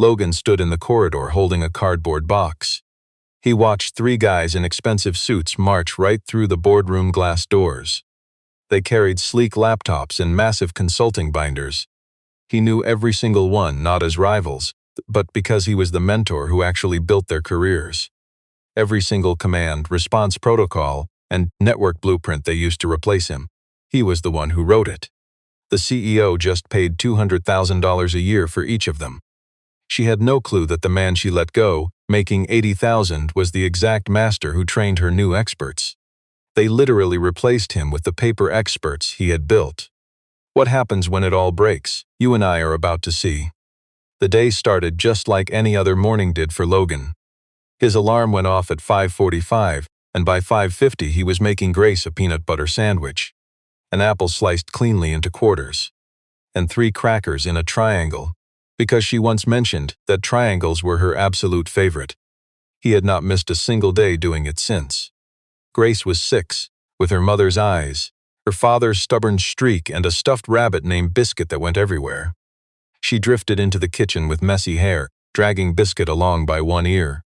Logan stood in the corridor holding a cardboard box. He watched three guys in expensive suits march right through the boardroom glass doors. They carried sleek laptops and massive consulting binders. He knew every single one, not as rivals, but because he was the mentor who actually built their careers. Every single command, response protocol, and network blueprint they used to replace him, he was the one who wrote it. The CEO just paid $200,000 a year for each of them. She had no clue that the man she let go, making $80,000, was the exact master who trained her new experts. They literally replaced him with the paper experts he had built. What happens when it all breaks? You and I are about to see. The day started just like any other morning did for Logan. His alarm went off at 5:45, and by 5:50 he was making Grace a peanut butter sandwich, an apple sliced cleanly into quarters, and 3 crackers in a triangle, because she once mentioned that triangles were her absolute favorite. He had not missed a single day doing it since. Grace was 6, with her mother's eyes, her father's stubborn streak, and a stuffed rabbit named Biscuit that went everywhere. She drifted into the kitchen with messy hair, dragging Biscuit along by one ear.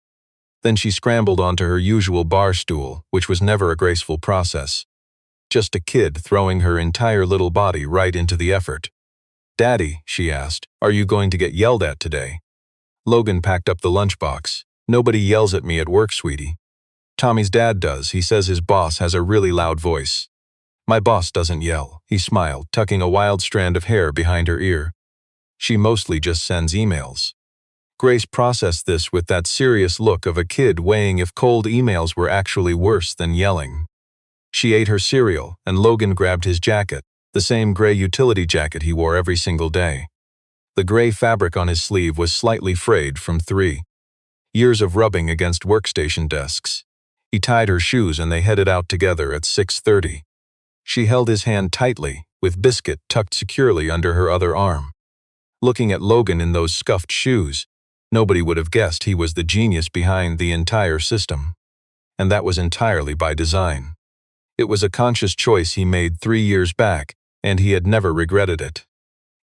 Then she scrambled onto her usual bar stool, which was never a graceful process. Just a kid throwing her entire little body right into the effort. "Daddy," she asked, "are you going to get yelled at today?" Logan packed up the lunchbox. "Nobody yells at me at work, sweetie." "Tommy's dad does. He says his boss has a really loud voice." "My boss doesn't yell," he smiled, tucking a wild strand of hair behind her ear. "She mostly just sends emails." Grace processed this with that serious look of a kid weighing if cold emails were actually worse than yelling. She ate her cereal, and Logan grabbed his jacket, the same gray utility jacket he wore every single day. The gray fabric on his sleeve was slightly frayed from 3 years of rubbing against workstation desks. He tied her shoes and they headed out together at 6:30. She held his hand tightly, with Biscuit tucked securely under her other arm. Looking at Logan in those scuffed shoes, nobody would have guessed he was the genius behind the entire system. And that was entirely by design. It was a conscious choice he made 3 years back, and he had never regretted it.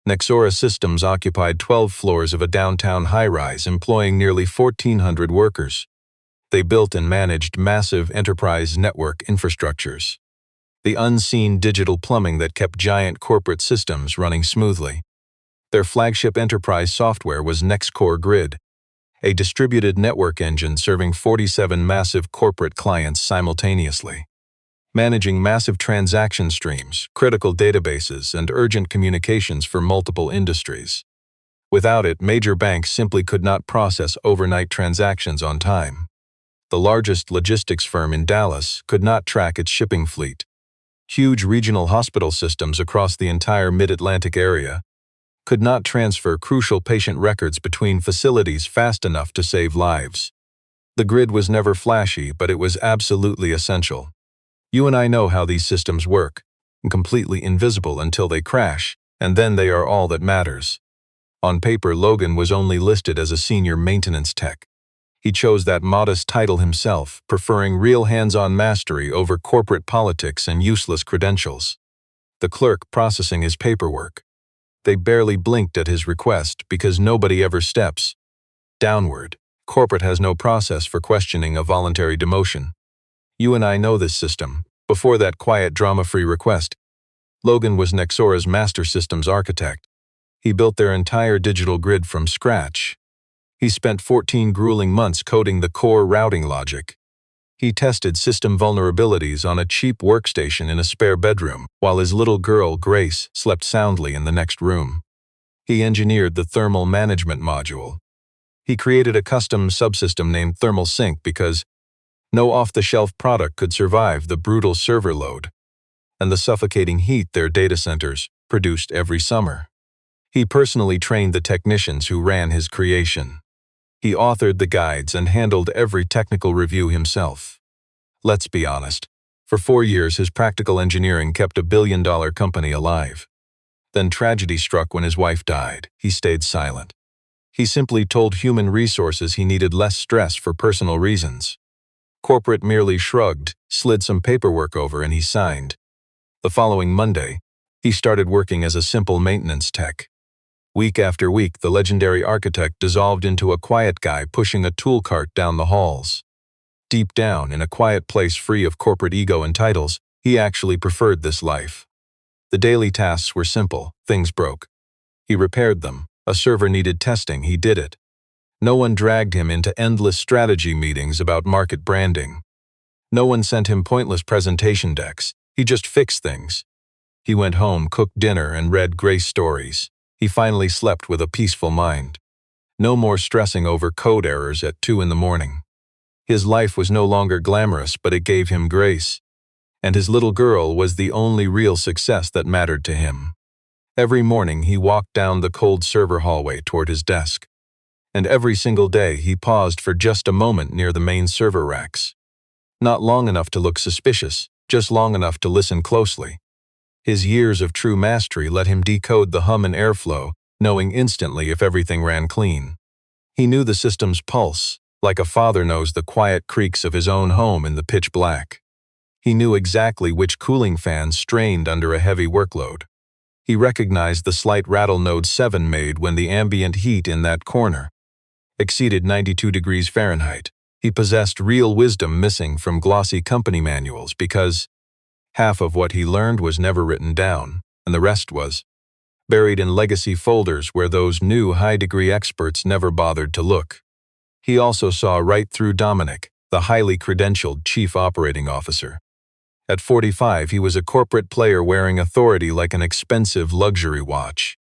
Nexora Systems occupied 12 floors of a downtown high-rise, employing nearly 1,400 workers. They built and managed massive enterprise network infrastructures, the unseen digital plumbing that kept giant corporate systems running smoothly. Their flagship enterprise software was Nexora Grid, a distributed network engine serving 47 massive corporate clients simultaneously, managing massive transaction streams, critical databases, and urgent communications for multiple industries. Without it, major banks simply could not process overnight transactions on time. The largest logistics firm in Dallas could not track its shipping fleet. Huge regional hospital systems across the entire mid-Atlantic area could not transfer crucial patient records between facilities fast enough to save lives. The grid was never flashy, but it was absolutely essential. You and I know how these systems work, completely invisible until they crash, and then they are all that matters. On paper, Logan was only listed as a senior maintenance tech. He chose that modest title himself, preferring real hands-on mastery over corporate politics and useless credentials. The clerk processing his paperwork. They barely blinked at his request because nobody ever steps downward. Corporate has no process for questioning a voluntary demotion. You and I know this system. Before that quiet, drama-free request, Logan was Nexora's master systems architect. He built their entire digital grid from scratch. He spent 14 grueling months coding the core routing logic. He tested system vulnerabilities on a cheap workstation in a spare bedroom, while his little girl, Grace, slept soundly in the next room. He engineered the thermal management module. He created a custom subsystem named Thermal Sync because no off-the-shelf product could survive the brutal server load and the suffocating heat their data centers produced every summer. He personally trained the technicians who ran his creation. He authored the guides and handled every technical review himself. Let's be honest, for 4 years his practical engineering kept a billion-dollar company alive. Then tragedy struck when his wife died. He stayed silent. He simply told human resources he needed less stress for personal reasons. Corporate merely shrugged, slid some paperwork over, and he signed. The following Monday, he started working as a simple maintenance tech. Week after week, the legendary architect dissolved into a quiet guy pushing a tool cart down the halls. Deep down, in a quiet place free of corporate ego and titles, he actually preferred this life. The daily tasks were simple. Things broke. He repaired them. A server needed testing. He did it. No one dragged him into endless strategy meetings about market branding. No one sent him pointless presentation decks. He just fixed things. He went home, cooked dinner, and read grace stories. He finally slept with a peaceful mind. No more stressing over code errors at 2 in the morning. His life was no longer glamorous, but it gave him grace. And his little girl was the only real success that mattered to him. Every morning he walked down the cold server hallway toward his desk. And every single day he paused for just a moment near the main server racks. Not long enough to look suspicious, just long enough to listen closely. His years of true mastery let him decode the hum and airflow, knowing instantly if everything ran clean. He knew the system's pulse, like a father knows the quiet creaks of his own home in the pitch black. He knew exactly which cooling fans strained under a heavy workload. He recognized the slight rattle Node 7 made when the ambient heat in that corner exceeded 92 degrees Fahrenheit. He possessed real wisdom missing from glossy company manuals because half of what he learned was never written down, and the rest was buried in legacy folders where those new high-degree experts never bothered to look. He also saw right through Dominic, the highly credentialed chief operating officer. At 45, he was a corporate player wearing authority like an expensive luxury watch,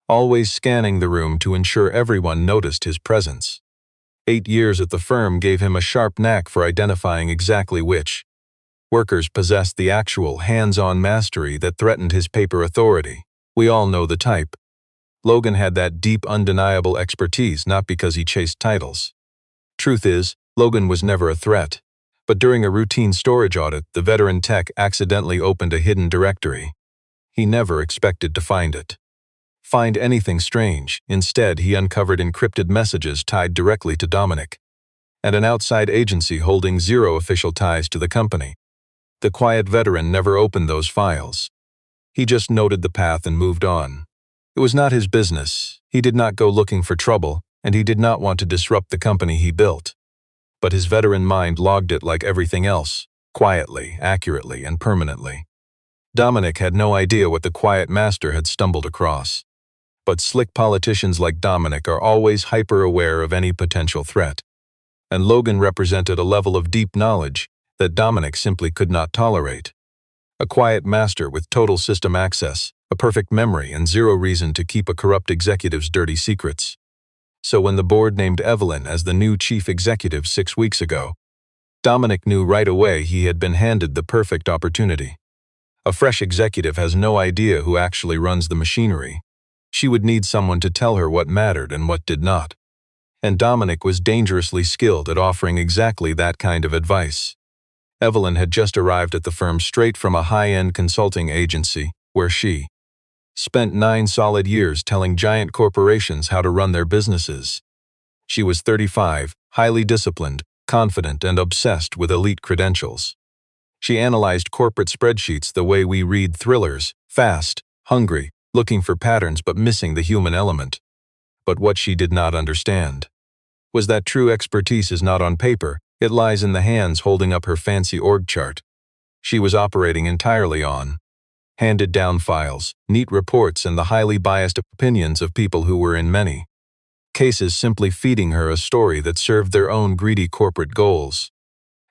always scanning the room to ensure everyone noticed his presence. 8 years at the firm gave him a sharp knack for identifying exactly which workers possessed the actual hands-on mastery that threatened his paper authority. We all know the type. Logan had that deep, undeniable expertise not because he chased titles. Truth is, Logan was never a threat. But during a routine storage audit, the veteran tech accidentally opened a hidden directory. He never expected to find anything strange. Instead, he uncovered encrypted messages tied directly to Dominic and an outside agency holding zero official ties to the company. The quiet veteran never opened those files. He just noted the path and moved on. It was not his business. He did not go looking for trouble, and he did not want to disrupt the company he built. But his veteran mind logged it like everything else, quietly, accurately, and permanently. Dominic had no idea what the quiet master had stumbled across. But slick politicians like Dominic are always hyper-aware of any potential threat. And Logan represented a level of deep knowledge that Dominic simply could not tolerate. A quiet master with total system access, a perfect memory, and zero reason to keep a corrupt executive's dirty secrets. So when the board named Evelyn as the new chief executive 6 weeks ago, Dominic knew right away he had been handed the perfect opportunity. A fresh executive has no idea who actually runs the machinery. She would need someone to tell her what mattered and what did not. And Dominic was dangerously skilled at offering exactly that kind of advice. Evelyn had just arrived at the firm straight from a high-end consulting agency, where she spent 9 solid years telling giant corporations how to run their businesses. She was 35, highly disciplined, confident, and obsessed with elite credentials. She analyzed corporate spreadsheets the way we read thrillers, fast, hungry, looking for patterns but missing the human element. But what she did not understand was that true expertise is not on paper, it lies in the hands holding up her fancy org chart. She was operating entirely on handed-down files, neat reports, and the highly biased opinions of people who were in many cases simply feeding her a story that served their own greedy corporate goals.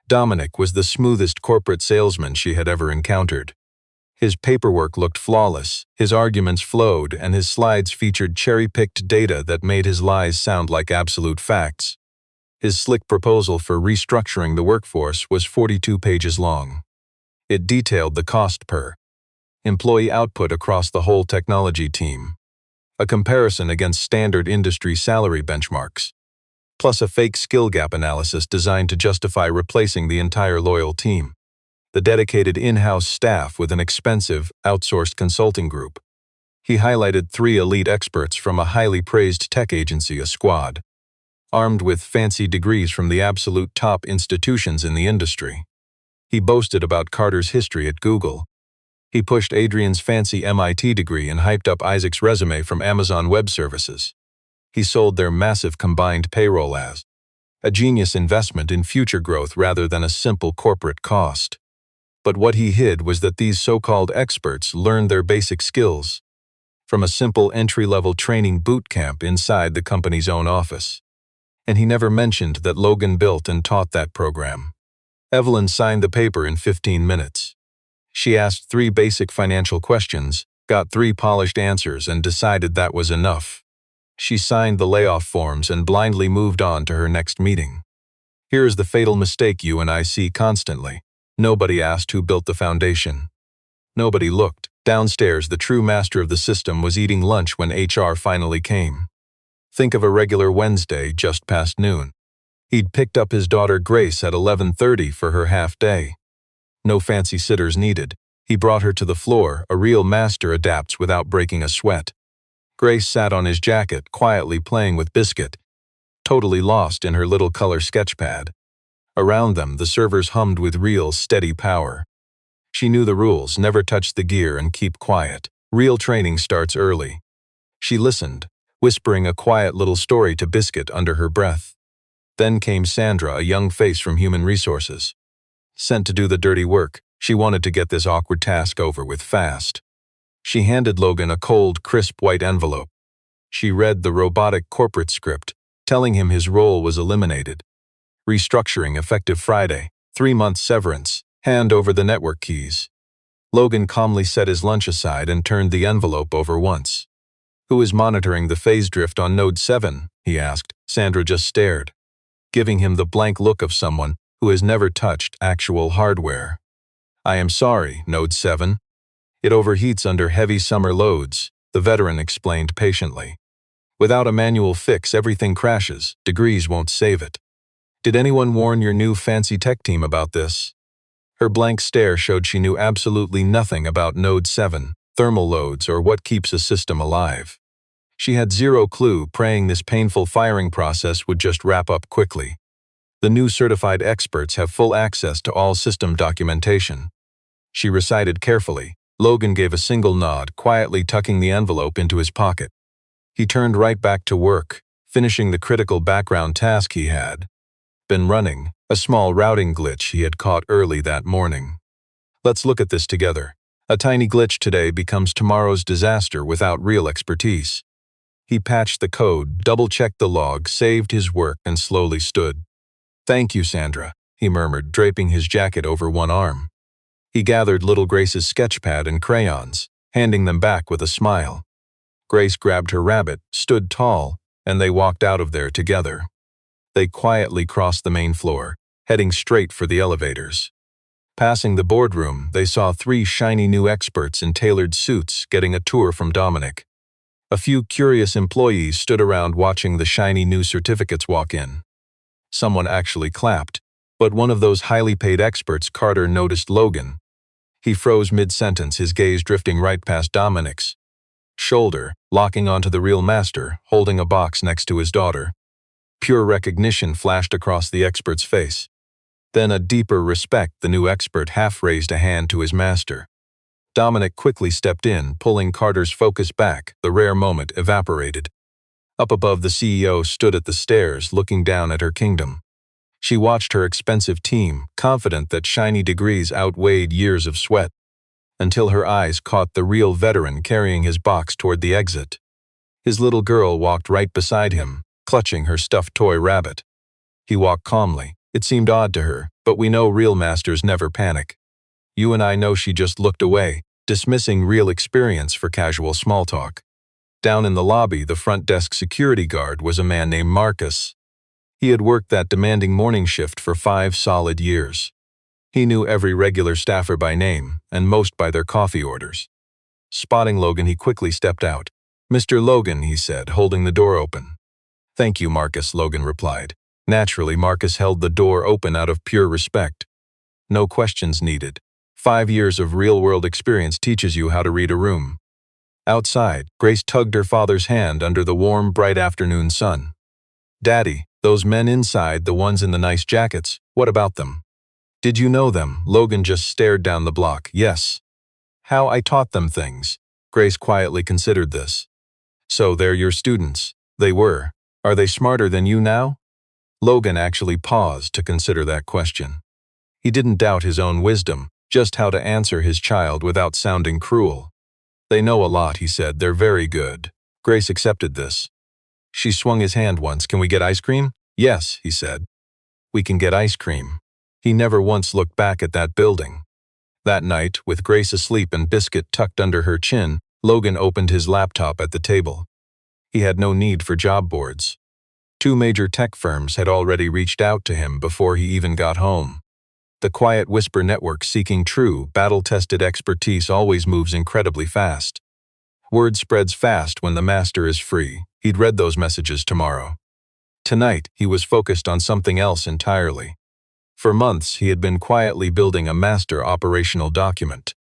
Dominic was the smoothest corporate salesman she had ever encountered. His paperwork looked flawless, his arguments flowed, and his slides featured cherry-picked data that made his lies sound like absolute facts. His slick proposal for restructuring the workforce was 42 pages long. It detailed the cost per employee output across the whole technology team, a comparison against standard industry salary benchmarks, plus a fake skill gap analysis designed to justify replacing the entire loyal team, the dedicated in-house staff with an expensive, outsourced consulting group. He highlighted 3 elite experts from a highly praised tech agency, a squad, armed with fancy degrees from the absolute top institutions in the industry. He boasted about Carter's history at Google. He pushed Adrian's fancy MIT degree and hyped up Isaac's resume from Amazon Web Services. He sold their massive combined payroll as a genius investment in future growth rather than a simple corporate cost. But what he hid was that these so-called experts learned their basic skills from a simple entry-level training boot camp inside the company's own office. And he never mentioned that Logan built and taught that program. Evelyn signed the paper in 15 minutes. She asked 3 basic financial questions, got 3 polished answers, and decided that was enough. She signed the layoff forms and blindly moved on to her next meeting. Here is the fatal mistake you and I see constantly. Nobody asked who built the foundation. Nobody looked. Downstairs, the true master of the system was eating lunch when HR finally came. Think of a regular Wednesday just past noon. He'd picked up his daughter Grace at 11:30 for her half-day. No fancy sitters needed. He brought her to the floor. A real master adapts without breaking a sweat. Grace sat on his jacket, quietly playing with Biscuit, totally lost in her little color sketchpad. Around them, the servers hummed with real, steady power. She knew the rules: never touch the gear and keep quiet. Real training starts early. She listened, whispering a quiet little story to Biscuit under her breath. Then came Sandra, a young face from Human Resources. Sent to do the dirty work, she wanted to get this awkward task over with fast. She handed Logan a cold, crisp white envelope. She read the robotic corporate script, telling him his role was eliminated. Restructuring effective Friday, 3-month severance, hand over the network keys. Logan calmly set his lunch aside and turned the envelope over once. Who is monitoring the phase drift on Node 7? He asked. Sandra just stared, giving him the blank look of someone who has never touched actual hardware. I am sorry, Node 7. It overheats under heavy summer loads, the veteran explained patiently. Without a manual fix, everything crashes. Degrees won't save it. Did anyone warn your new fancy tech team about this? Her blank stare showed she knew absolutely nothing about Node 7, thermal loads, or what keeps a system alive. She had zero clue, praying this painful firing process would just wrap up quickly. The new certified experts have full access to all system documentation. She recited carefully. Logan gave a single nod, quietly tucking the envelope into his pocket. He turned right back to work, finishing the critical background task he had been running, a small routing glitch he had caught early that morning. Let's look at this together. A tiny glitch today becomes tomorrow's disaster without real expertise. He patched the code, double-checked the log, saved his work, and slowly stood. Thank you, Sandra, he murmured, draping his jacket over one arm. He gathered little Grace's sketchpad and crayons, handing them back with a smile. Grace grabbed her rabbit, stood tall, and they walked out of there together. They quietly crossed the main floor, heading straight for the elevators. Passing the boardroom, they saw 3 shiny new experts in tailored suits getting a tour from Dominic. A few curious employees stood around watching the shiny new certificates walk in. Someone actually clapped, but one of those highly paid experts, Carter, noticed Logan. He froze mid-sentence, his gaze drifting right past Dominic's shoulder, locking onto the real master, holding a box next to his daughter. Pure recognition flashed across the expert's face. Then a deeper respect. The new expert half raised a hand to his master. Dominic quickly stepped in, pulling Carter's focus back. The rare moment evaporated. Up above, the CEO stood at the stairs, looking down at her kingdom. She watched her expensive team, confident that shiny degrees outweighed years of sweat, until her eyes caught the real veteran carrying his box toward the exit. His little girl walked right beside him, clutching her stuffed toy rabbit. He walked calmly. It seemed odd to her, but we know real masters never panic. You and I know she just looked away, dismissing real experience for casual small talk. Down in the lobby, the front desk security guard was a man named Marcus. He had worked that demanding morning shift for 5 solid years. He knew every regular staffer by name, and most by their coffee orders. Spotting Logan, he quickly stepped out. Mr. Logan, he said, holding the door open. Thank you, Marcus, Logan replied. Naturally, Marcus held the door open out of pure respect. No questions needed. 5 years of real-world experience teaches you how to read a room. Outside, Grace tugged her father's hand under the warm, bright afternoon sun. Daddy, those men inside, the ones in the nice jackets, what about them? Did you know them? Logan just stared down the block. Yes. How I taught them things. Grace quietly considered this. So they're your students. They were. Are they smarter than you now? Logan actually paused to consider that question. He didn't doubt his own wisdom, just how to answer his child without sounding cruel. They know a lot, he said. They're very good. Grace accepted this. She swung his hand once. Can we get ice cream? Yes, he said. We can get ice cream. He never once looked back at that building. That night, with Grace asleep and Biscuit tucked under her chin, Logan opened his laptop at the table. He had no need for job boards. 2 major tech firms had already reached out to him before he even got home. The quiet whisper network seeking true, battle-tested expertise always moves incredibly fast. Word spreads fast when the master is free. He'd read those messages tomorrow. Tonight, he was focused on something else entirely. For months, he had been quietly building a master operational document.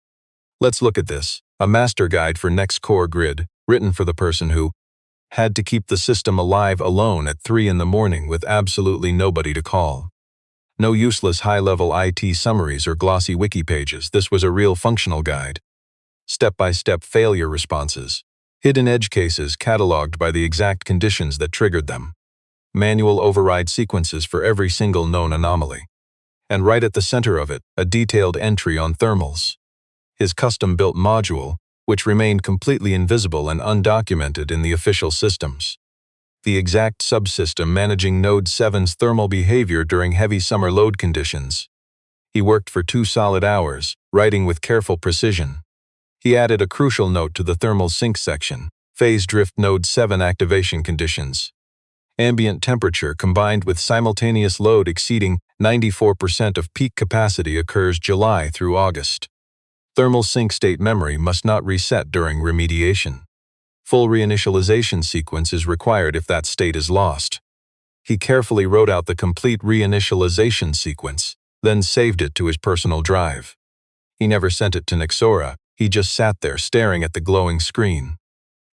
Let's look at this. A master guide for Nexora Grid, written for the person who had to keep the system alive alone at 3 in the morning with absolutely nobody to call. No useless high-level IT summaries or glossy wiki pages. This was a real functional guide. Step-by-step failure responses. Hidden edge cases cataloged by the exact conditions that triggered them. Manual override sequences for every single known anomaly. And right at the center of it, a detailed entry on thermals. His custom-built module, which remained completely invisible and undocumented in the official systems. The exact subsystem managing Node 7's thermal behavior during heavy summer load conditions. He worked for 2 solid hours, writing with careful precision. He added a crucial note to the thermal sync section, phase drift Node 7 activation conditions. Ambient temperature combined with simultaneous load exceeding 94% of peak capacity occurs July through August. Thermal sync state memory must not reset during remediation. Full reinitialization sequence is required if that state is lost. He carefully wrote out the complete reinitialization sequence, then saved it to his personal drive. He never sent it to Nexora, he just sat there staring at the glowing screen.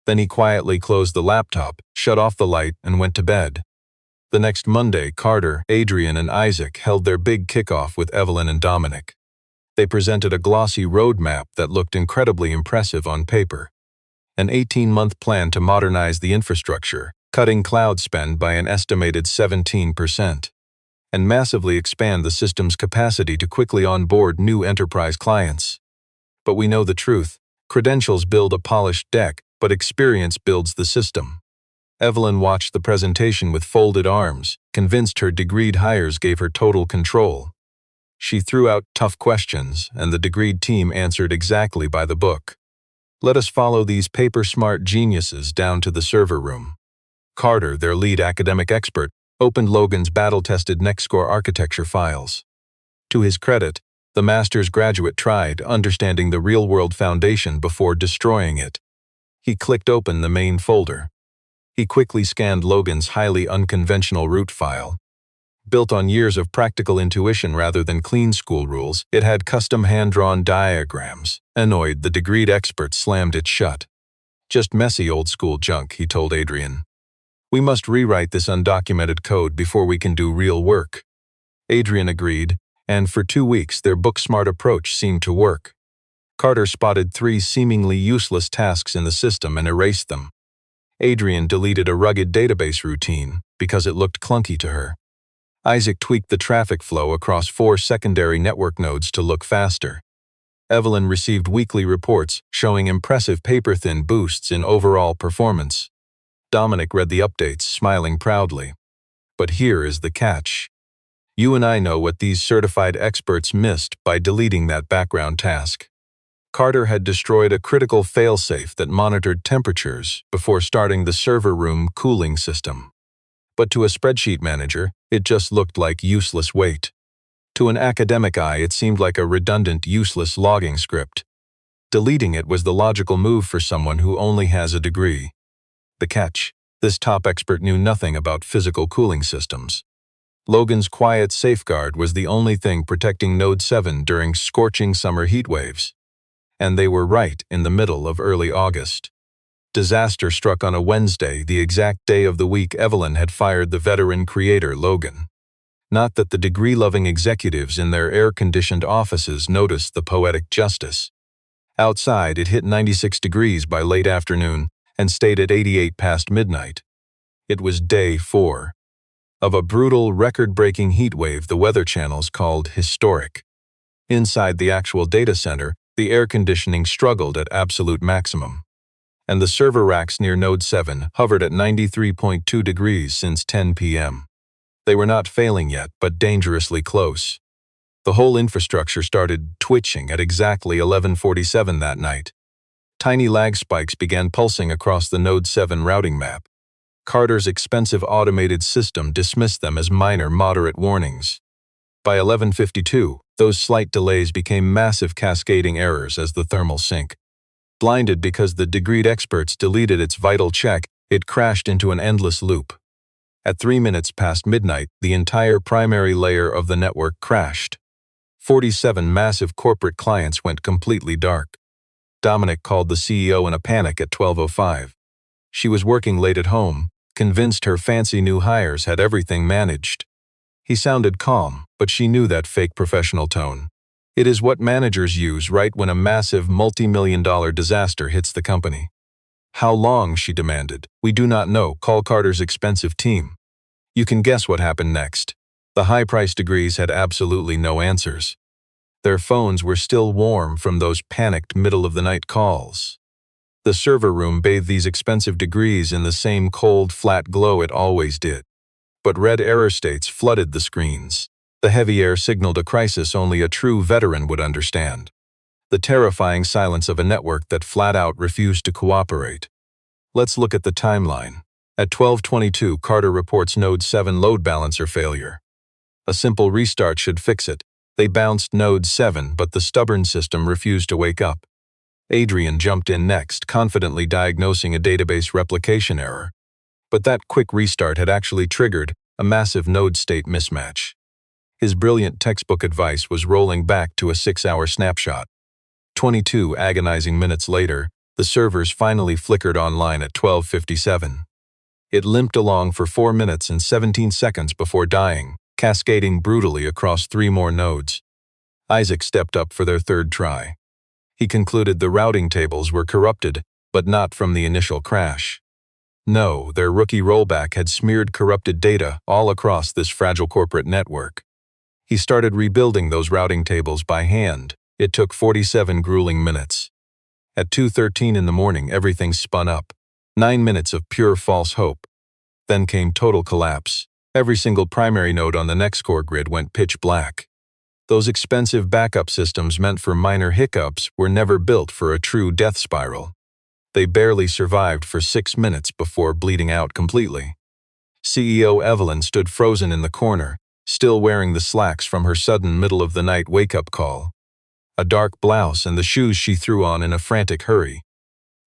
Then he quietly closed the laptop, shut off the light, and went to bed. The next Monday, Carter, Adrian, and Isaac held their big kickoff with Evelyn and Dominic. They presented a glossy roadmap that looked incredibly impressive on paper. An 18-month plan to modernize the infrastructure, cutting cloud spend by an estimated 17%, and massively expand the system's capacity to quickly onboard new enterprise clients. But we know the truth. Credentials build a polished deck, but experience builds the system. Evelyn watched the presentation with folded arms, convinced her degreed hires gave her total control. She threw out tough questions, and the degreed team answered exactly by the book. Let us follow these paper-smart geniuses down to the server room. Carter, their lead academic expert, opened Logan's battle-tested Nexora architecture files. To his credit, the master's graduate tried understanding the real-world foundation before destroying it. He clicked open the main folder. He quickly scanned Logan's highly unconventional root file. Built on years of practical intuition rather than clean school rules, it had custom hand-drawn diagrams. Annoyed, the degreed expert slammed it shut. Just messy old-school junk, he told Adrian. We must rewrite this undocumented code before we can do real work. Adrian agreed, and for 2 weeks their book-smart approach seemed to work. Carter spotted 3 seemingly useless tasks in the system and erased them. Adrian deleted a rugged database routine because it looked clunky to her. Isaac tweaked the traffic flow across 4 secondary network nodes to look faster. Evelyn received weekly reports showing impressive paper-thin boosts in overall performance. Dominic read the updates, smiling proudly. But here is the catch. You and I know what these certified experts missed by deleting that background task. Carter had destroyed a critical failsafe that monitored temperatures before starting the server room cooling system. But to a spreadsheet manager, it just looked like useless weight. To an academic eye, it seemed like a redundant, useless logging script. Deleting it was the logical move for someone who only has a degree. The catch: this top expert knew nothing about physical cooling systems. Logan's quiet safeguard was the only thing protecting Node 7 during scorching summer heat waves. And they were right in the middle of early August. Disaster struck on a Wednesday, the exact day of the week Evelyn had fired the veteran creator Logan. Not that the degree-loving executives in their air-conditioned offices noticed the poetic justice. Outside, it hit 96 degrees by late afternoon and stayed at 88 past midnight. It was day 4 of a brutal, record-breaking heat wave the weather channels called historic. Inside the actual data center, the air conditioning struggled at absolute maximum, and the server racks near Node 7 hovered at 93.2 degrees since 10 p.m. They were not failing yet, but dangerously close. The whole infrastructure started twitching at exactly 11:47 that night. Tiny lag spikes began pulsing across the Node 7 routing map. Carter's expensive automated system dismissed them as minor, moderate warnings. By 11:52, those slight delays became massive cascading errors as the thermal sink. Blinded because the degreed experts deleted its vital check, it crashed into an endless loop. At 3 minutes past midnight, the entire primary layer of the network crashed. 47 massive corporate clients went completely dark. Dominic called the CEO in a panic at 12:05. She was working late at home, convinced her fancy new hires had everything managed. He sounded calm, but she knew that fake professional tone. It is what managers use right when a massive multi-million-dollar disaster hits the company. How long, she demanded. We do not know. Call Carter's expensive team. You can guess what happened next. The high-priced degrees had absolutely no answers. Their phones were still warm from those panicked middle-of-the-night calls. The server room bathed these expensive degrees in the same cold, flat glow it always did. But red error states flooded the screens. The heavy air signaled a crisis only a true veteran would understand. The terrifying silence of a network that flat-out refused to cooperate. Let's look at the timeline. At 12:22, Carter reports Node 7 load balancer failure. A simple restart should fix it. They bounced Node 7, but the stubborn system refused to wake up. Adrian jumped in next, confidently diagnosing a database replication error. But that quick restart had actually triggered a massive node state mismatch. His brilliant textbook advice was rolling back to a 6-hour snapshot. 22 agonizing minutes later, the servers finally flickered online at 12:57. It limped along for 4 minutes and 17 seconds before dying, cascading brutally across 3 more nodes. Isaac stepped up for their 3rd try. He concluded the routing tables were corrupted, but not from the initial crash. No, their rookie rollback had smeared corrupted data all across this fragile corporate network. He started rebuilding those routing tables by hand. It took 47 grueling minutes. At 2:13 in the morning, everything spun up. 9 minutes of pure false hope. Then came total collapse. Every single primary node on the Nexora grid went pitch black. Those expensive backup systems meant for minor hiccups were never built for a true death spiral. They barely survived for 6 minutes before bleeding out completely. CEO Evelyn stood frozen in the corner, still wearing the slacks from her sudden middle-of-the-night wake-up call. A dark blouse and the shoes she threw on in a frantic hurry.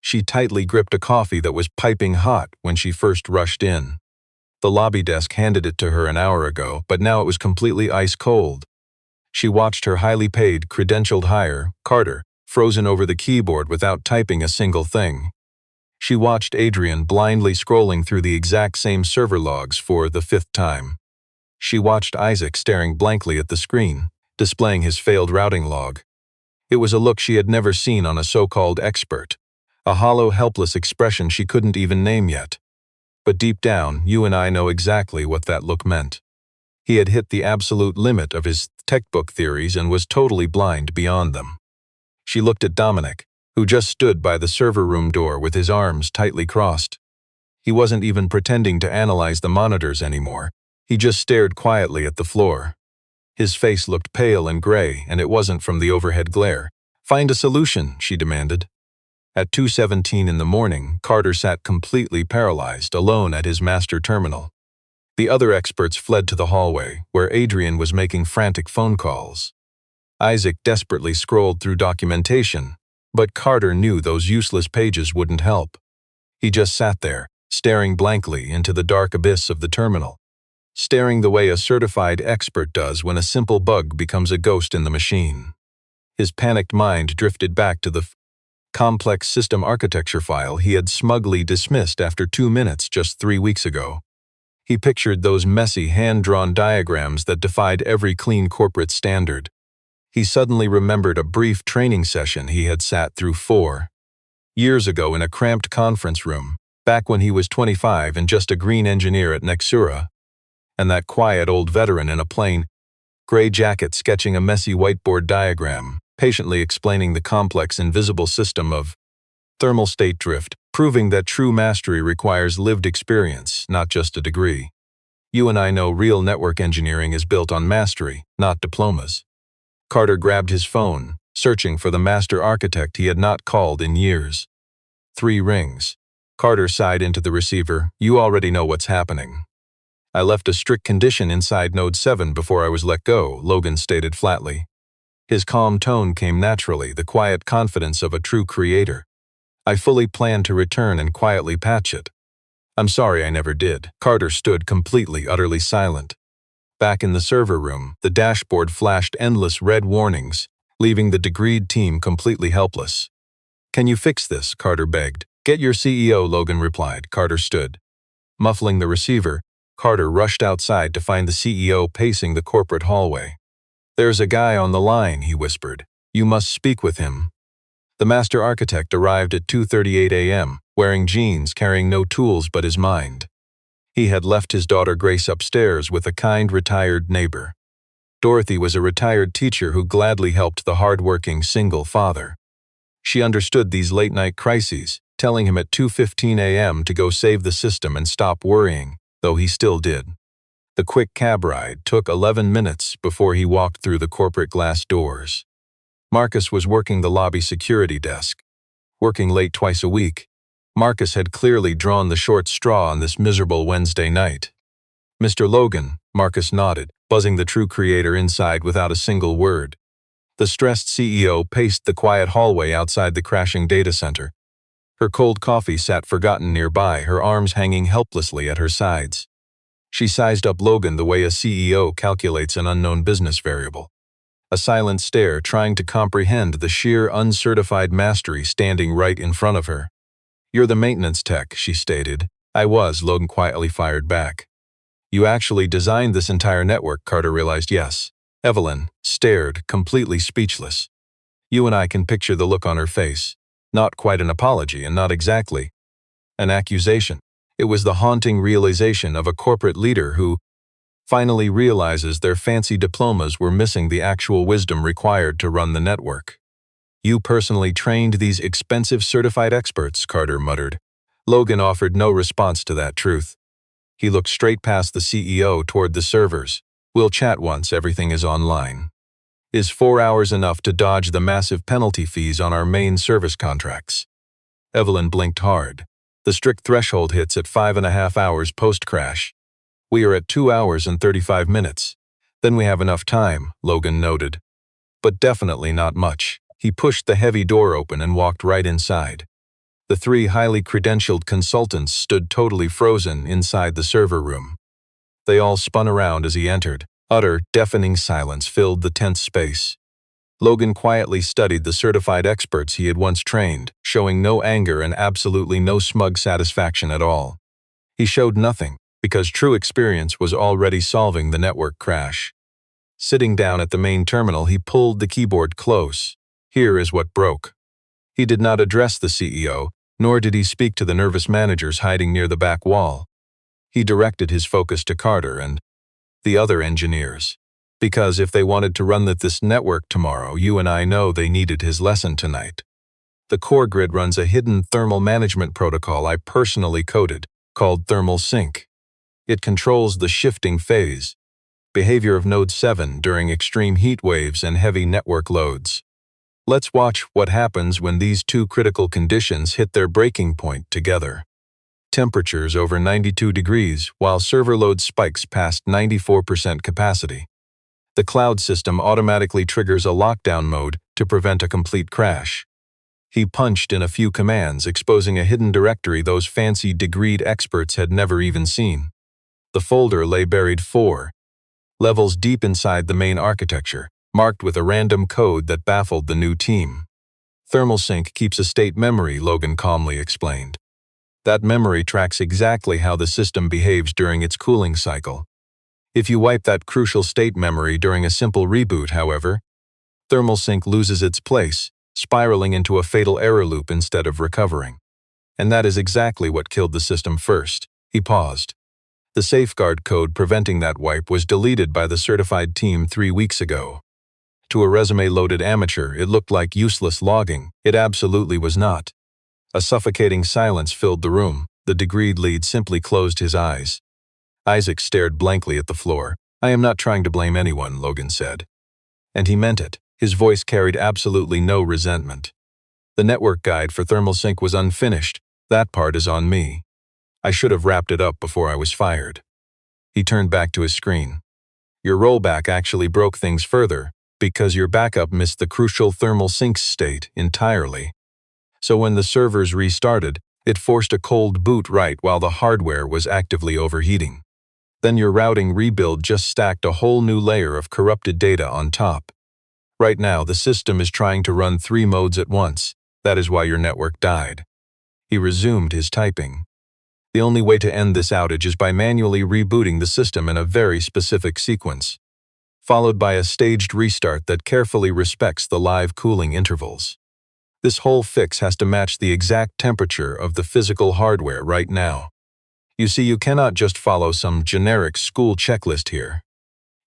She tightly gripped a coffee that was piping hot when she first rushed in. The lobby desk handed it to her an hour ago, but now it was completely ice-cold. She watched her highly paid, credentialed hire, Carter, frozen over the keyboard without typing a single thing. She watched Adrian blindly scrolling through the exact same server logs for the 5th time. She watched Isaac staring blankly at the screen, displaying his failed routing log. It was a look she had never seen on a so-called expert, a hollow, helpless expression she couldn't even name yet. But deep down, you and I know exactly what that look meant. He had hit the absolute limit of his textbook theories and was totally blind beyond them. She looked at Dominic, who just stood by the server room door with his arms tightly crossed. He wasn't even pretending to analyze the monitors anymore. He just stared quietly at the floor. His face looked pale and gray, and it wasn't from the overhead glare. "Find a solution," she demanded. At 2:17 in the morning, Carter sat completely paralyzed, alone at his master terminal. The other experts fled to the hallway, where Adrian was making frantic phone calls. Isaac desperately scrolled through documentation, but Carter knew those useless pages wouldn't help. He just sat there, staring blankly into the dark abyss of the terminal, staring the way a certified expert does when a simple bug becomes a ghost in the machine. His panicked mind drifted back to the complex system architecture file he had smugly dismissed after 2 minutes just 3 weeks ago. He pictured those messy, hand-drawn diagrams that defied every clean corporate standard. He suddenly remembered a brief training session he had sat through 4 years ago in a cramped conference room, back when he was 25 and just a green engineer at Nexora, and that quiet old veteran in a plain, gray jacket sketching a messy whiteboard diagram, patiently explaining the complex invisible system of thermal state drift, proving that true mastery requires lived experience, not just a degree. You and I know real network engineering is built on mastery, not diplomas. Carter grabbed his phone, searching for the master architect he had not called in years. 3 rings. Carter sighed into the receiver. You already know what's happening. I left a strict condition inside Node 7 before I was let go, Logan stated flatly. His calm tone came naturally, the quiet confidence of a true creator. I fully planned to return and quietly patch it. I'm sorry I never did. Carter stood completely, utterly silent. Back in the server room, the dashboard flashed endless red warnings, leaving the degreed team completely helpless. Can you fix this? Carter begged. Get your CEO, Logan replied. Carter stood. Muffling the receiver, Carter rushed outside to find the CEO pacing the corporate hallway. There's a guy on the line, he whispered. You must speak with him. The master architect arrived at 2:38 a.m., wearing jeans, carrying no tools but his mind. He had left his daughter Grace upstairs with a kind retired neighbor. Dorothy was a retired teacher who gladly helped the hard-working single father. She understood these late-night crises, telling him at 2:15 a.m. to go save the system and stop worrying, though he still did. The quick cab ride took 11 minutes before he walked through the corporate glass doors. Marcus was working the lobby security desk. Working late twice a week, Marcus had clearly drawn the short straw on this miserable Wednesday night. Mr. Logan, Marcus nodded, buzzing the true creator inside without a single word. The stressed CEO paced the quiet hallway outside the crashing data center. Her cold coffee sat forgotten nearby, her arms hanging helplessly at her sides. She sized up Logan the way a CEO calculates an unknown business variable. A silent stare trying to comprehend the sheer uncertified mastery standing right in front of her. You're the maintenance tech, she stated. I was, Logan quietly fired back. You actually designed this entire network, Carter realized. Yes. Evelyn stared, completely speechless. You and I can picture the look on her face. Not quite an apology and not exactly an accusation. It was the haunting realization of a corporate leader who finally realizes their fancy diplomas were missing the actual wisdom required to run the network. You personally trained these expensive certified experts, Carter muttered. Logan offered no response to that truth. He looked straight past the CEO toward the servers. We'll chat once everything is online. Is 4 hours enough to dodge the massive penalty fees on our main service contracts? Evelyn blinked hard. The strict threshold hits at 5.5 hours post-crash. We are at 2 hours and 35 minutes. Then we have enough time, Logan noted. But definitely not much. He pushed the heavy door open and walked right inside. The 3 highly credentialed consultants stood totally frozen inside the server room. They all spun around as he entered. Utter, deafening silence filled the tense space. Logan quietly studied the certified experts he had once trained, showing no anger and absolutely no smug satisfaction at all. He showed nothing, because true experience was already solving the network crash. Sitting down at the main terminal, he pulled the keyboard close. Here is what broke. He did not address the CEO, nor did he speak to the nervous managers hiding near the back wall. He directed his focus to Carter and the other engineers. Because if they wanted to run this network tomorrow, you and I know they needed his lesson tonight. The core grid runs a hidden thermal management protocol I personally coded, called thermal sync. It controls the shifting phase behavior of Node 7 during extreme heat waves and heavy network loads. Let's watch what happens when these 2 critical conditions hit their breaking point together. Temperatures over 92 degrees while server load spikes past 94% capacity. The cloud system automatically triggers a lockdown mode to prevent a complete crash. He punched in a few commands, exposing a hidden directory those fancy degreed experts had never even seen. The folder lay buried 4 levels deep inside the main architecture, marked with a random code that baffled the new team. Thermal sync keeps a state memory, Logan calmly explained. That memory tracks exactly how the system behaves during its cooling cycle. If you wipe that crucial state memory during a simple reboot, however, Thermal sync loses its place, spiraling into a fatal error loop instead of recovering. And that is exactly what killed the system first. He paused. The safeguard code preventing that wipe was deleted by the certified team 3 weeks ago. To a resume-loaded amateur, it looked like useless logging. It absolutely was not. A suffocating silence filled the room. The degreed lead simply closed his eyes. Isaac stared blankly at the floor. "I am not trying to blame anyone," Logan said. And he meant it. His voice carried absolutely no resentment. "The network guide for thermal sync was unfinished. That part is on me. I should have wrapped it up before I was fired." He turned back to his screen. "Your rollback actually broke things further, because your backup missed the crucial thermal sync state entirely. So when the servers restarted, it forced a cold boot right while the hardware was actively overheating. Then your routing rebuild just stacked a whole new layer of corrupted data on top. Right now, the system is trying to run 3 modes at once. That is why your network died." He resumed his typing. "The only way to end this outage is by manually rebooting the system in a very specific sequence, followed by a staged restart that carefully respects the live cooling intervals. This whole fix has to match the exact temperature of the physical hardware right now. You see, you cannot just follow some generic school checklist here.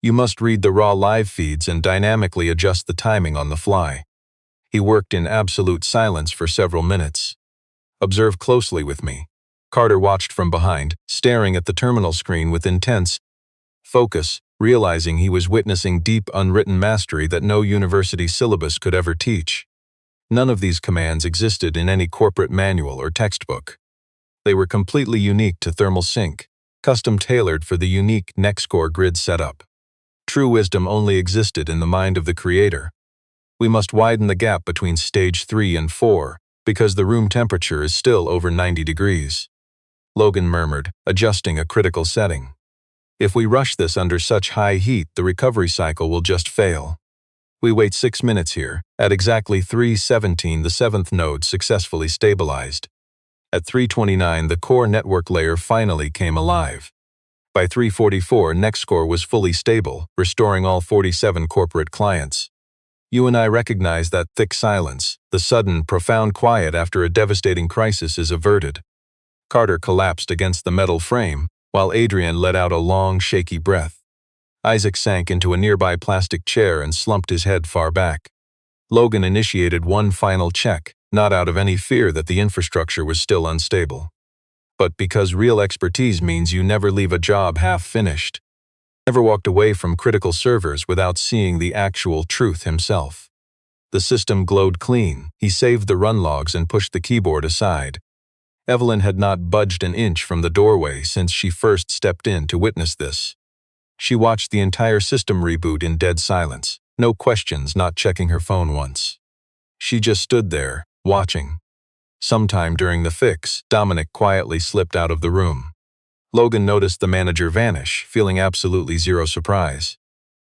You must read the raw live feeds and dynamically adjust the timing on the fly." He worked in absolute silence for several minutes. "Observe closely with me." Carter watched from behind, staring at the terminal screen with intense focus, realizing he was witnessing deep unwritten mastery that no university syllabus could ever teach. None of these commands existed in any corporate manual or textbook. They were completely unique to thermal sync, custom-tailored for the unique Nexora grid setup. True wisdom only existed in the mind of the creator. "We must widen the gap between stage 3 and 4, because the room temperature is still over 90 degrees. Logan murmured, adjusting a critical setting. "If we rush this under such high heat, the recovery cycle will just fail." We wait 6 minutes here. At exactly 3:17, the 7th node successfully stabilized. At 3:29, the core network layer finally came alive. By 3:44, Nexora was fully stable, restoring all 47 corporate clients. You and I recognize that thick silence, the sudden, profound quiet after a devastating crisis is averted. Carter collapsed against the metal frame, while Adrian let out a long, shaky breath. Isaac sank into a nearby plastic chair and slumped his head far back. Logan initiated one final check, not out of any fear that the infrastructure was still unstable, but because real expertise means you never leave a job half-finished. Never walked away from critical servers without seeing the actual truth himself. The system glowed clean. He saved the run logs and pushed the keyboard aside. Evelyn had not budged an inch from the doorway since she first stepped in to witness this. She watched the entire system reboot in dead silence, no questions, not checking her phone once. She just stood there, watching. Sometime during the fix, Dominic quietly slipped out of the room. Logan noticed the manager vanish, feeling absolutely zero surprise.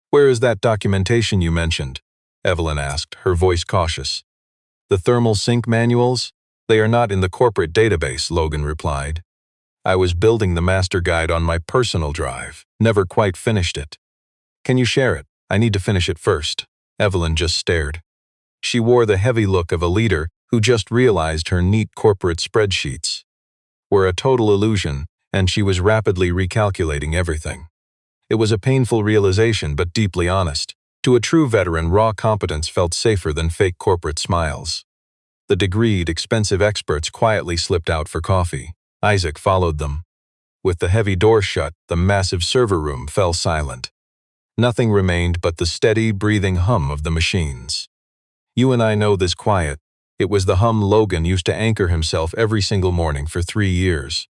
"Where is that documentation you mentioned?" Evelyn asked, her voice cautious. "The thermal sync manuals? They are not in the corporate database," Logan replied. "I was building the master guide on my personal drive, never quite finished it." "Can you share it? I need to finish it first." Evelyn just stared. She wore the heavy look of a leader who just realized her neat corporate spreadsheets were a total illusion, and she was rapidly recalculating everything. It was a painful realization, but deeply honest. To a true veteran, raw competence felt safer than fake corporate smiles. The degreed, expensive experts quietly slipped out for coffee. Isaac followed them. With the heavy door shut, the massive server room fell silent. Nothing remained but the steady, breathing hum of the machines. You and I know this quiet. It was the hum Logan used to anchor himself every single morning for 3 years.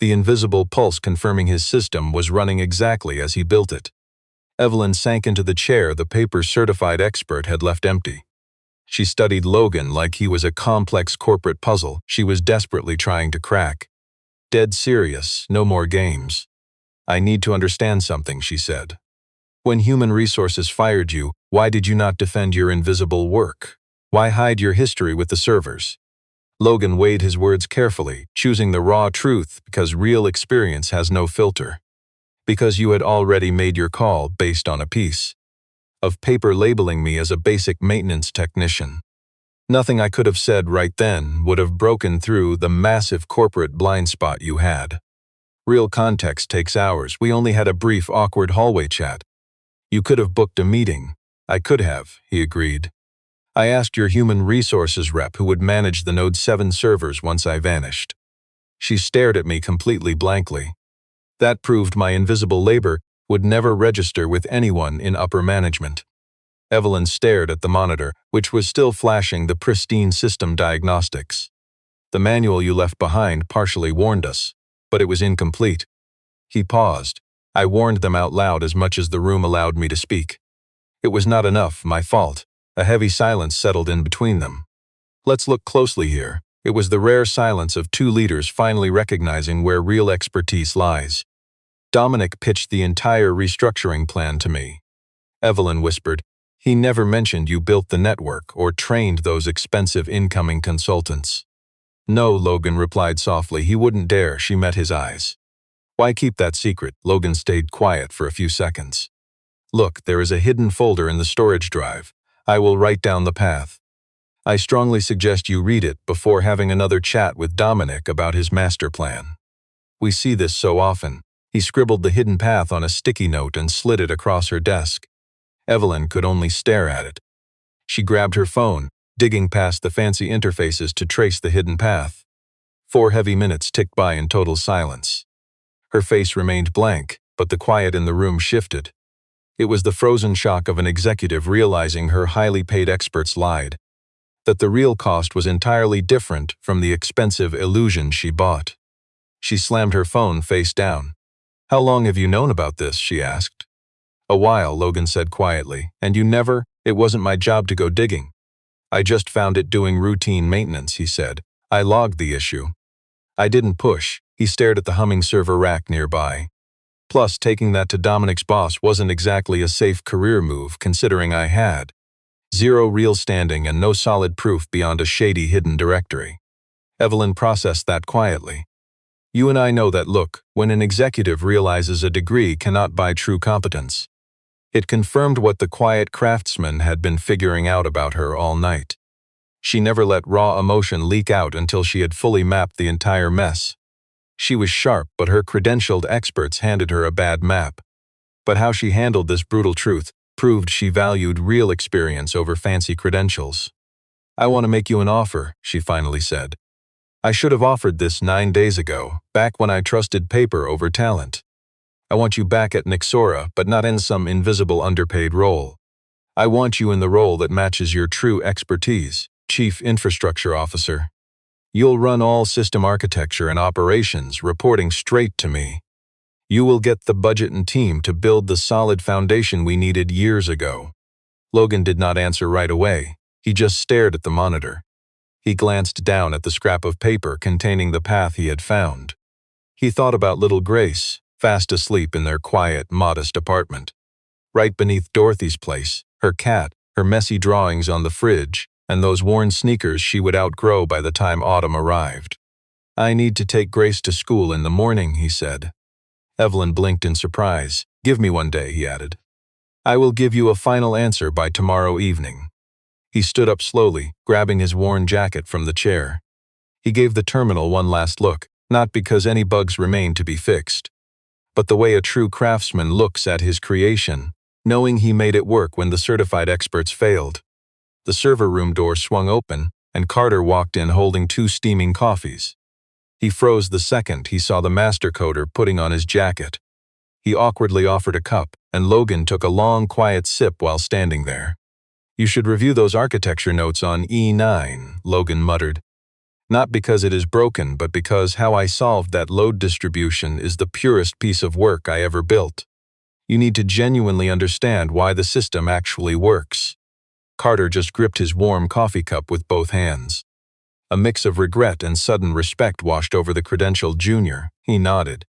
The invisible pulse confirming his system was running exactly as he built it. Evelyn sank into the chair the paper's certified expert had left empty. She studied Logan like he was a complex corporate puzzle she was desperately trying to crack. Dead serious, no more games. "I need to understand something," she said. "When human resources fired you, why did you not defend your invisible work? Why hide your history with the servers?" Logan weighed his words carefully, choosing the raw truth because real experience has no filter. "Because you had already made your call based on a piece." of paper labeling me as a basic maintenance technician. Nothing I could have said right then would have broken through the massive corporate blind spot you had. Real context takes hours. We only had a brief, awkward hallway chat. You could have booked a meeting. I could have, he agreed. I asked your human resources rep who would manage the Node 7 servers once I vanished. She stared at me completely blankly. That proved my invisible labor would never register with anyone in upper management. Evelyn stared at the monitor, which was still flashing the pristine system diagnostics. The manual you left behind partially warned us, but it was incomplete. He paused. I warned them out loud as much as the room allowed me to speak. It was not enough, my fault. A heavy silence settled in between them. Let's look closely here. It was the rare silence of two leaders finally recognizing where real expertise lies. Dominic pitched the entire restructuring plan to me. Evelyn whispered, he never mentioned you built the network or trained those expensive incoming consultants. No, Logan replied softly. He wouldn't dare. She met his eyes. Why keep that secret? Logan stayed quiet for a few seconds. Look, there is a hidden folder in the storage drive. I will write down the path. I strongly suggest you read it before having another chat with Dominic about his master plan. We see this so often. He scribbled the hidden path on a sticky note and slid it across her desk. Evelyn could only stare at it. She grabbed her phone, digging past the fancy interfaces to trace the hidden path. 4 heavy minutes ticked by in total silence. Her face remained blank, but the quiet in the room shifted. It was the frozen shock of an executive realizing her highly paid experts lied. That the real cost was entirely different from the expensive illusion she bought. She slammed her phone face down. How long have you known about this? She asked. A while, Logan said quietly, and you never? It wasn't my job to go digging. I just found it doing routine maintenance, he said. I logged the issue. I didn't push. He stared at the humming server rack nearby. Plus, taking that to Dominic's boss wasn't exactly a safe career move, considering I had 0 real standing and no solid proof beyond a shady hidden directory. Evelyn processed that quietly. You and I know that. Look, when an executive realizes a degree cannot buy true competence. It confirmed what the quiet craftsman had been figuring out about her all night. She never let raw emotion leak out until she had fully mapped the entire mess. She was sharp, but her credentialed experts handed her a bad map. But how she handled this brutal truth proved she valued real experience over fancy credentials. I want to make you an offer, she finally said. I should have offered this 9 days ago, back when I trusted paper over talent. I want you back at Nexora, but not in some invisible underpaid role. I want you in the role that matches your true expertise, Chief Infrastructure Officer. You'll run all system architecture and operations, reporting straight to me. You will get the budget and team to build the solid foundation we needed years ago. Logan did not answer right away. He just stared at the monitor. He glanced down at the scrap of paper containing the path he had found. He thought about little Grace, fast asleep in their quiet, modest apartment. Right beneath Dorothy's place, her cat, her messy drawings on the fridge, and those worn sneakers she would outgrow by the time autumn arrived. I need to take Grace to school in the morning, he said. Evelyn blinked in surprise. Give me 1 day, he added. I will give you a final answer by tomorrow evening. He stood up slowly, grabbing his worn jacket from the chair. He gave the terminal one last look, not because any bugs remained to be fixed, but the way a true craftsman looks at his creation, knowing he made it work when the certified experts failed. The server room door swung open, and Carter walked in holding 2 steaming coffees. He froze the second he saw the master coder putting on his jacket. He awkwardly offered a cup, and Logan took a long, quiet sip while standing there. You should review those architecture notes on E9, Logan muttered. Not because it is broken, but because how I solved that load distribution is the purest piece of work I ever built. You need to genuinely understand why the system actually works. Carter just gripped his warm coffee cup with both hands. A mix of regret and sudden respect washed over the credentialed junior. He nodded.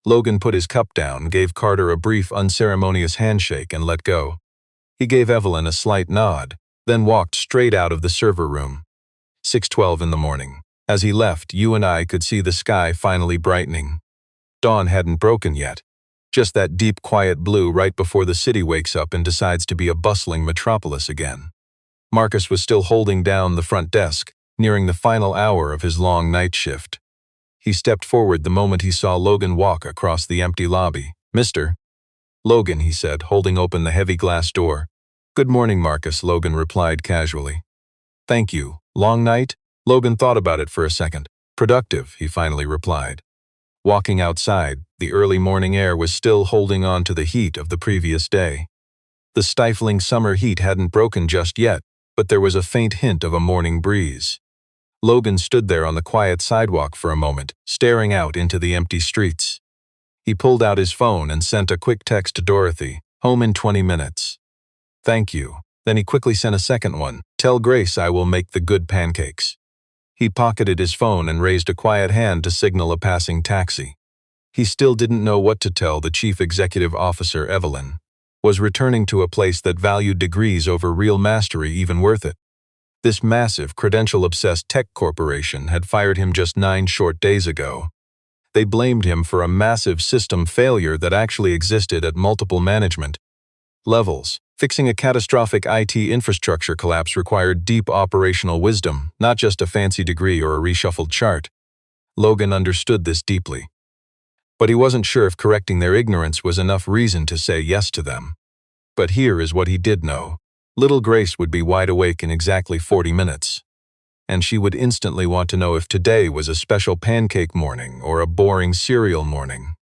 Logan put his cup down, gave Carter a brief, unceremonious handshake, and let go. He gave Evelyn a slight nod, then walked straight out of the server room. 6:12 in the morning. As he left, you and I could see the sky finally brightening. Dawn hadn't broken yet, Just that deep, quiet blue right before the city wakes up and decides to be a bustling metropolis again. Marcus was still holding down the front desk, nearing the final hour of his long night shift. He stepped forward the moment he saw Logan walk across the empty lobby. "Mr. Logan," he said, holding open the heavy glass door. "Good morning, Marcus," Logan replied casually. "Thank you. Long night?" Logan thought about it for a second. "Productive," he finally replied. Walking outside, the early morning air was still holding on to the heat of the previous day. The stifling summer heat hadn't broken just yet, but there was a faint hint of a morning breeze. Logan stood there on the quiet sidewalk for a moment, staring out into the empty streets. He pulled out his phone and sent a quick text to Dorothy, "Home in 20 minutes. Thank you." Then he quickly sent a second one, "Tell Grace I will make the good pancakes." He pocketed his phone and raised a quiet hand to signal a passing taxi. He still didn't know what to tell the chief executive officer, Evelyn. Was returning to a place that valued degrees over real mastery even worth it? This massive, credential-obsessed tech corporation had fired him just 9 short days ago. They blamed him for a massive system failure that actually existed at multiple management levels. Fixing a catastrophic IT infrastructure collapse required deep operational wisdom, not just a fancy degree or a reshuffled chart. Logan understood this deeply. But he wasn't sure if correcting their ignorance was enough reason to say yes to them. But here is what he did know. Little Grace would be wide awake in exactly 40 minutes. And she would instantly want to know if today was a special pancake morning or a boring cereal morning.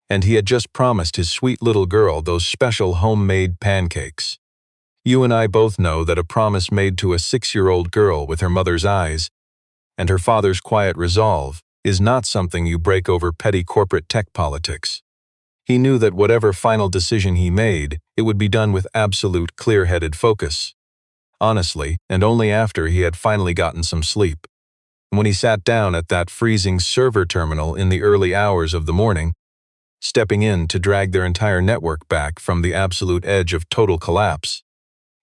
And he had just promised his sweet little girl those special homemade pancakes. You and I both know that a promise made to a 6-year-old girl with her mother's eyes and her father's quiet resolve is not something you break over petty corporate tech politics. He knew that whatever final decision he made, it would be done with absolute clear-headed focus. Honestly, and only after he had finally gotten some sleep. When he sat down at that freezing server terminal in the early hours of the morning, stepping in to drag their entire network back from the absolute edge of total collapse,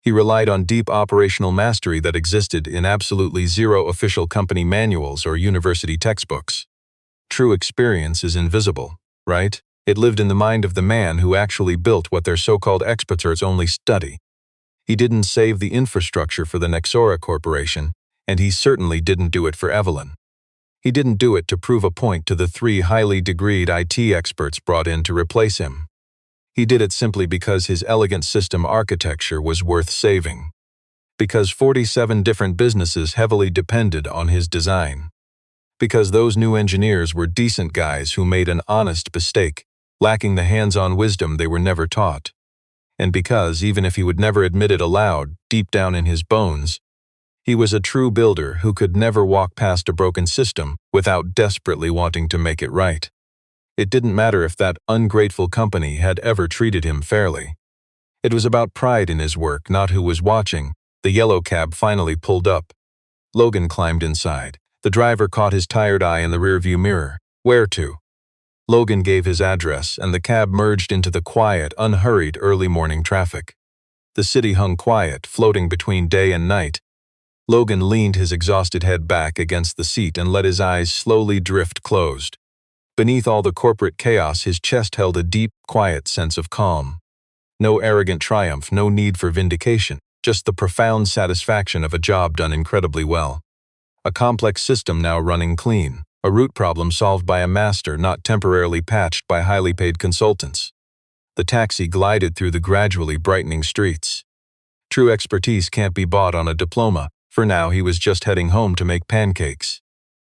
he relied on deep operational mastery that existed in absolutely zero official company manuals or university textbooks. True experience is invisible, right? It lived in the mind of the man who actually built what their so-called experts only study. He didn't save the infrastructure for the Nexora Corporation, and he certainly didn't do it for Evelyn. He didn't do it to prove a point to the 3 highly degreed IT experts brought in to replace him. He did it simply because his elegant system architecture was worth saving. Because 47 different businesses heavily depended on his design. Because those new engineers were decent guys who made an honest mistake, lacking the hands-on wisdom they were never taught. And because, even if he would never admit it aloud, deep down in his bones, he was a true builder who could never walk past a broken system without desperately wanting to make it right. It didn't matter if that ungrateful company had ever treated him fairly. It was about pride in his work, not who was watching. The yellow cab finally pulled up. Logan climbed inside. The driver caught his tired eye in the rearview mirror. "Where to?" Logan gave his address, and the cab merged into the quiet, unhurried early morning traffic. The city hung quiet, floating between day and night. Logan leaned his exhausted head back against the seat and let his eyes slowly drift closed. Beneath all the corporate chaos, his chest held a deep, quiet sense of calm. No arrogant triumph, no need for vindication, just the profound satisfaction of a job done incredibly well. A complex system now running clean. A root problem solved by a master, not temporarily patched by highly paid consultants. The taxi glided through the gradually brightening streets. True expertise can't be bought on a diploma. For now, he was just heading home to make pancakes.